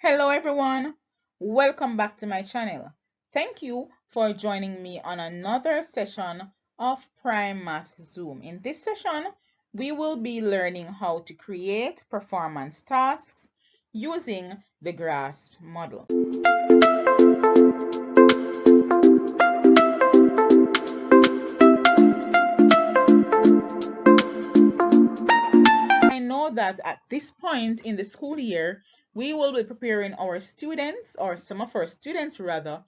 Hello everyone, welcome back to my channel. Thank you for joining me on another session of PriMath Zoom. In this session, we will be learning how to create performance tasks using the GRASP model. I know that at this point in the school year, we will be preparing our students, or some of our students rather,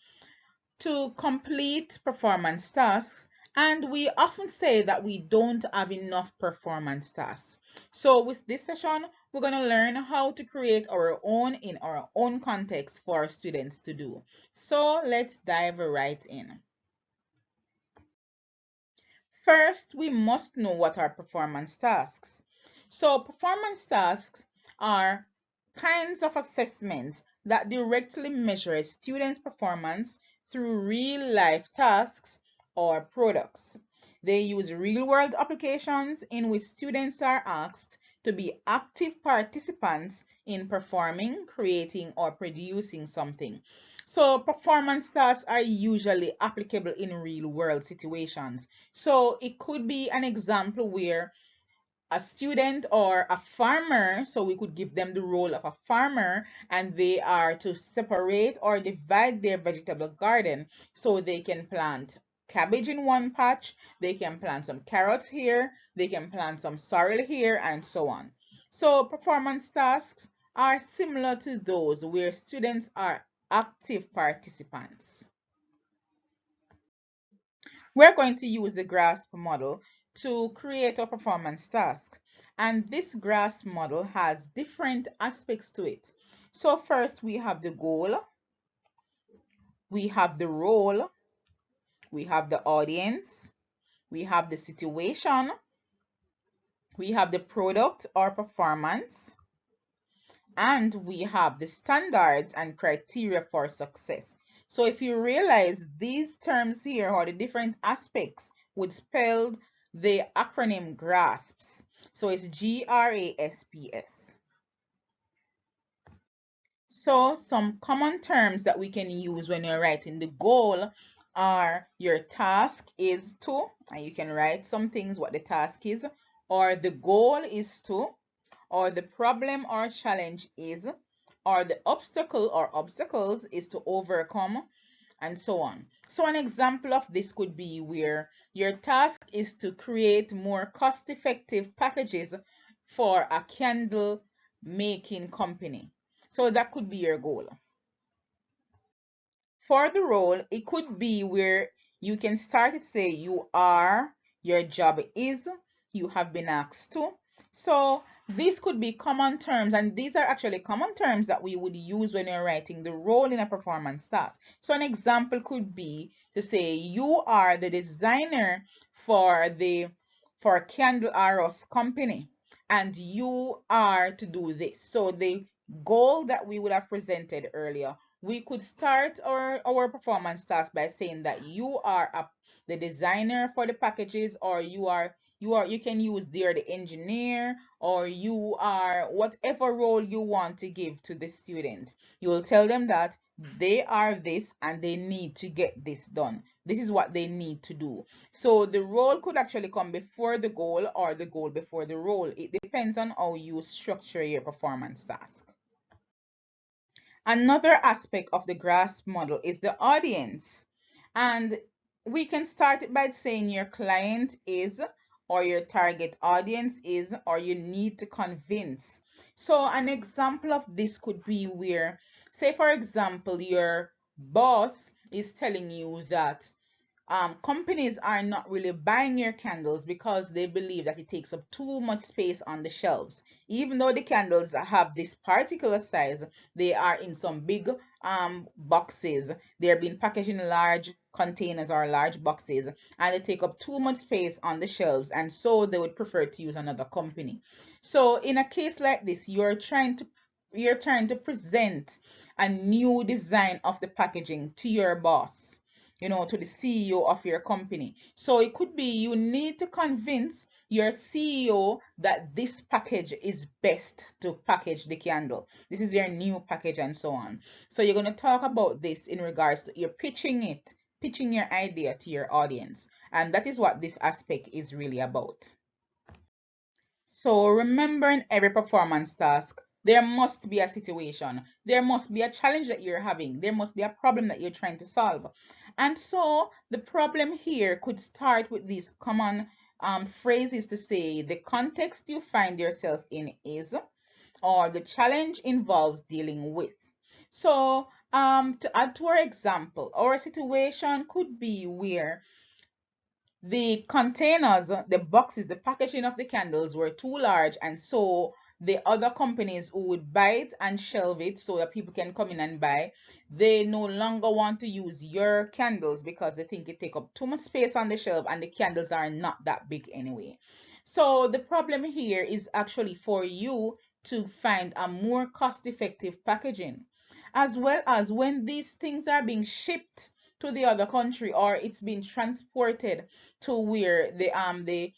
to complete performance tasks, and we often say that we don't have enough performance tasks. So with this session, we're going to learn how to create our own in our own context for our students to do. So let's dive right in. First, we must know what are performance tasks. So performance tasks are kinds of assessments that directly measure a student's performance through real-life tasks or products. They use real-world applications in which students are asked to be active participants in performing, creating, or producing something. So performance tasks are usually applicable in real-world situations. So it could be an example where a student or a farmer, so we could give them the role of a farmer, and they are to separate or divide their vegetable garden so they can plant cabbage in one patch, they can plant some carrots here, they can plant some sorrel here, and so on. So performance tasks are similar to those where students are active participants. We're going to use the GRASP model to create a performance task. And this GRASP model has different aspects to it. So first we have the goal, we have the role, we have the audience, we have the situation, we have the product or performance, and we have the standards and criteria for success. So if you realize these terms here, or the different aspects, would spell the acronym GRASPS. So it's GRASPS. So some common terms that we can use when you're writing the goal are your task is to, and you can write some things what the task is, or the goal is to, or the problem or challenge is, or the obstacle or obstacles is to overcome, and so on. So an example of this could be where your task is to create more cost-effective packages for a candle making company. So that could be your goal. For the role, it could be where you can start it, say you are, your job is, you have been asked to. So these could be common terms, and these are actually common terms that we would use when you're writing the role in a performance task. So an example could be to say you are the designer for Candle Aros company, and you are to do this. So the goal that we would have presented earlier, we could start our performance task by saying that you are the designer for the packages, or you can use there the engineer, or you are whatever role you want to give to the student. You will tell them that they are this and they need to get this done. This is what they need to do. So the role could actually come before the goal, or the goal before the role. It depends on how you structure your performance task. Another aspect of the GRASP model is the audience. And we can start it by saying your client is, or your target audience is, or you need to convince. So an example of this could be where, say for example, your boss is telling you that companies are not really buying your candles because they believe that it takes up too much space on the shelves. Even though the candles have this particular size, they are in some big boxes. They're being packaged in large containers or large boxes, and they take up too much space on the shelves, and so they would prefer to use another company. So in a case like this, you're trying to present a new design of the packaging to your boss, to the CEO of your company. So it could be you need to convince your CEO that this package is best to package the candle. This is your new package and so on. So you're going to talk about this in regards to you're pitching your idea to your audience. And that is what this aspect is really about. So remember, in every performance task, there must be a situation. There must be a challenge that you're having. There must be a problem that you're trying to solve. And so the problem here could start with these common phrases to say the context you find yourself in is, or the challenge involves dealing with. So to add to our example, our situation could be where the containers, the boxes, the packaging of the candles were too large, and so the other companies who would buy it and shelve it so that people can come in and buy, they no longer want to use your candles because they think it take up too much space on the shelf and the candles are not that big anyway. So the problem here is actually for you to find a more cost-effective packaging, as well as when these things are being shipped to the other country or it's being transported to where the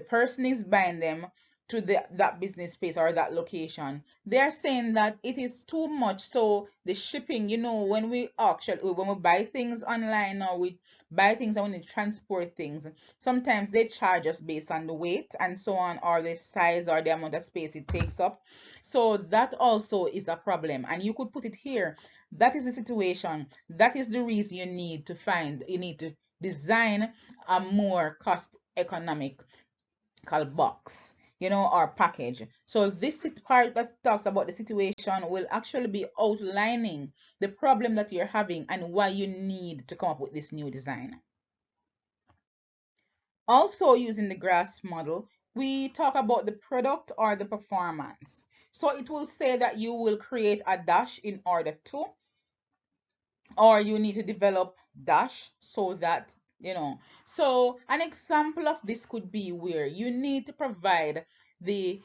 person is buying them to that business space or that location. They are saying that it is too much, so the shipping, when we buy things online or we buy things and when we transport things, sometimes they charge us based on the weight and so on, or the size or the amount of space it takes up. So that also is a problem, and you could put it here. That is the situation. That is the reason you need to design a more cost economical box, or package. So this part that talks about the situation will actually be outlining the problem that you're having and why you need to come up with this new design. Also, using the GRASS model, we talk about the product or the performance. So it will say that you will create a dash in order to, or you need to develop dash so that, so an example of this could be where you need to provide the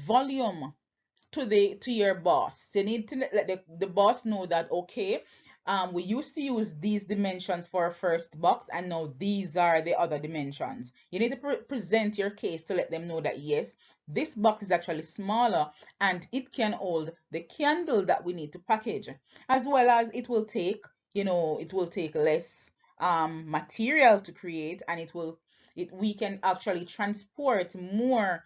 volume to your boss. You need to let the boss know that, okay, we used to use these dimensions for our first box and now these are the other dimensions. You need to present your case to let them know that yes, this box is actually smaller and it can hold the candle that we need to package, as well as it will take less material to create, and we can actually transport more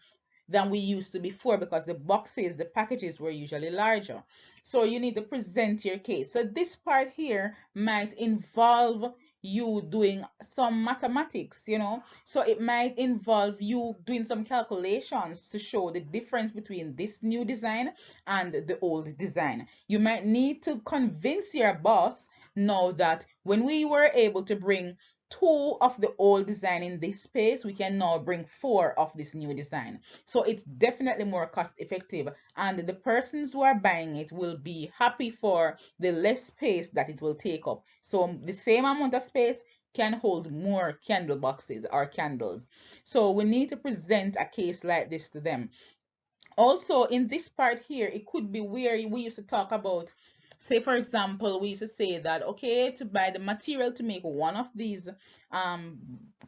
than we used to before because the packages were usually larger. So you need to present your case. So this part here might involve you doing some mathematics, So it might involve you doing some calculations to show the difference between this new design and the old design. You might need to convince your boss now that when we were able to bring two of the old design in this space, we can now bring four of this new design. So it's definitely more cost effective, and the persons who are buying it will be happy for the less space that it will take up. So the same amount of space can hold more candle boxes or candles. So we need to present a case like this to them. Also, in this part here, it could be where we used to talk about, say for example, we used to say that, okay, to buy the material to make one of these um,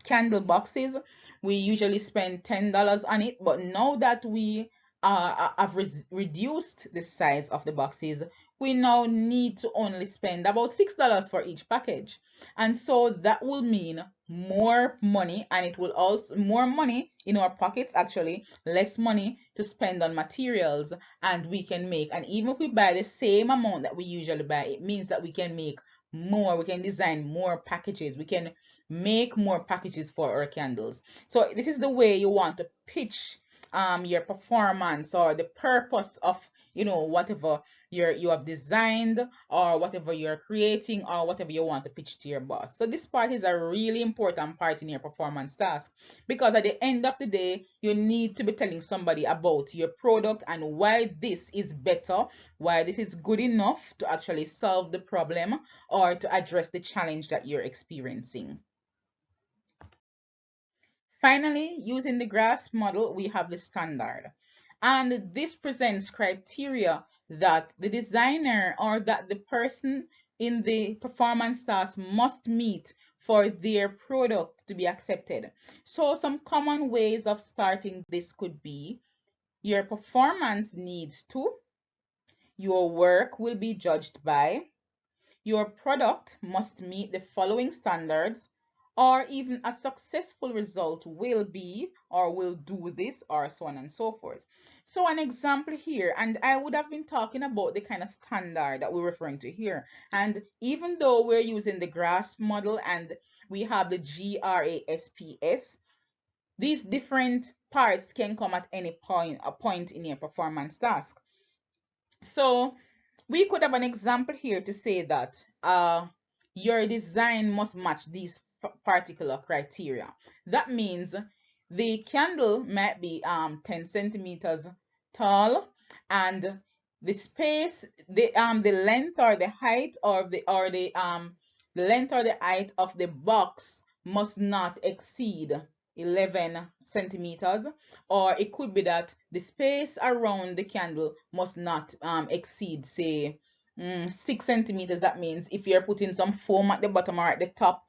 candle boxes, we usually spend $10 on it, but now that we have reduced the size of the boxes, we now need to only spend about $6 for each package. And so that will mean more money, and it will also more money in our pockets, actually less money to spend on materials, and we can make, and even if we buy the same amount that we usually buy, it means that we can make more, we can design more packages, we can make more packages for our candles. So this is the way you want to pitch your performance or the purpose of whatever you have designed or whatever you're creating or whatever you want to pitch to your boss. So this part is a really important part in your performance task, because at the end of the day, you need to be telling somebody about your product and why this is better, why this is good enough to actually solve the problem or to address the challenge that you're experiencing. Finally, using the GRASS model, we have the standard. And this presents criteria that the designer or that the person in the performance task must meet for their product to be accepted. So some common ways of starting this could be your performance needs to, your work will be judged by, your product must meet the following standards, or even a successful result will be or will do this, or so on and so forth. So an example here, and I would have been talking about the kind of standard that we're referring to here. And even though we're using the GRASP model and we have the GRASPS, these different parts can come at any point, a point in your performance task. So we could have an example here to say that your design must match these particular criteria. That means the candle might be 10 centimeters tall, and the space, the length or the height or the length or the height of the box must not exceed 11 centimeters, or it could be that the space around the candle must not exceed, say, 6 centimeters. That means if you're putting some foam at the bottom or at the top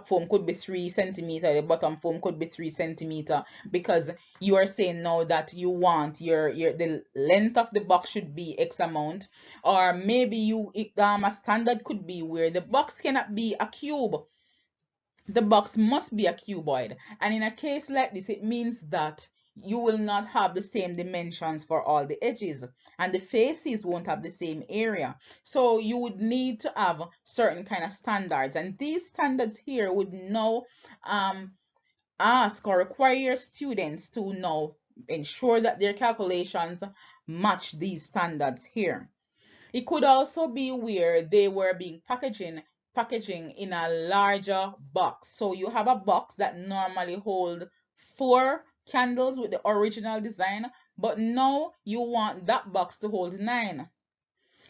foam could be 3 centimeter, the bottom foam could be 3 centimeter, because you are saying now that you want the length of the box should be X amount. Or maybe a standard could be where the box cannot be a cube, the box must be a cuboid. And in a case like this, it means that you will not have the same dimensions for all the edges, and the faces won't have the same area. So you would need to have certain kind of standards, and these standards here would now ask or require your students to now ensure that their calculations match these standards here. It could also be where they were being packaging in a larger box. So you have a box that normally hold 4 candles with the original design, but now you want that box to hold 9.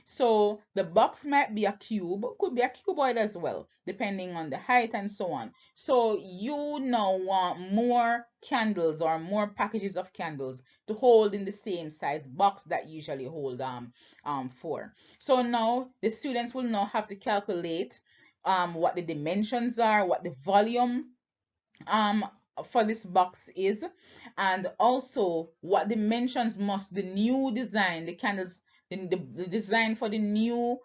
So the box might be a cube, could be a cuboid as well, depending on the height and so on. So you now want more candles or more packages of candles to hold in the same size box that usually hold 4. So now the students will now have to calculate what the dimensions are, what the volume um for this box is, and also what dimensions must the new design, the candles, the design for the new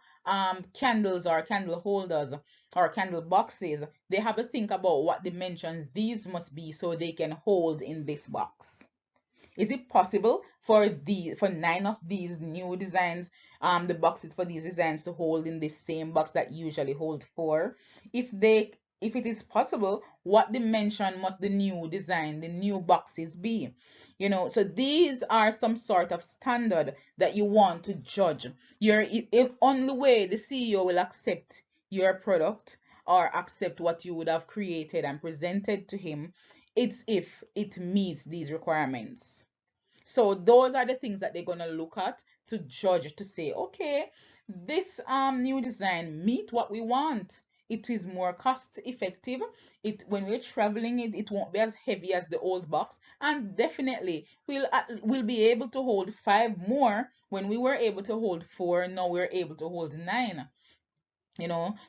candles or candle holders or candle boxes, they have to think about what dimensions these must be so they can hold in this box. Is it possible for 9 of these new designs, the boxes for these designs to hold in the same box that usually holds 4? If it is possible, what dimension must the new design, the new boxes be? So these are some sort of standard that you want to judge. If only way the CEO will accept your product or accept what you would have created and presented to him, it's if it meets these requirements. So those are the things that they're going to look at to judge, to say, okay, this new design meet what we want. It is more cost effective. When we're traveling, it won't be as heavy as the old box, and definitely we'll be able to hold 5 more. When we were able to hold 4, now we're able to hold 9.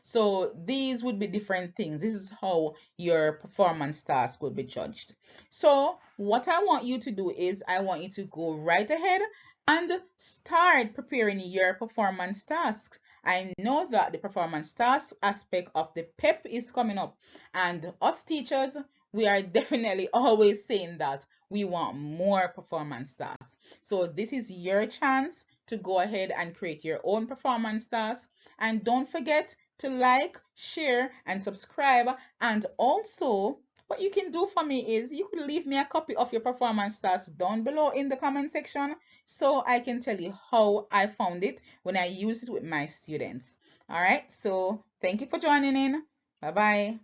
So these would be different things. This is how your performance task will be judged. So what I want you to do is I want you to go right ahead and start preparing your performance tasks. I know that the performance task aspect of the PEP is coming up, and us teachers, we are definitely always saying that we want more performance tasks. So this is your chance to go ahead and create your own performance task. And don't forget to like, share, and subscribe. And also, what you can do for me is you could leave me a copy of your performance task down below in the comment section so I can tell you how I found it when I use it with my students. All right, so thank you for joining in. Bye-bye.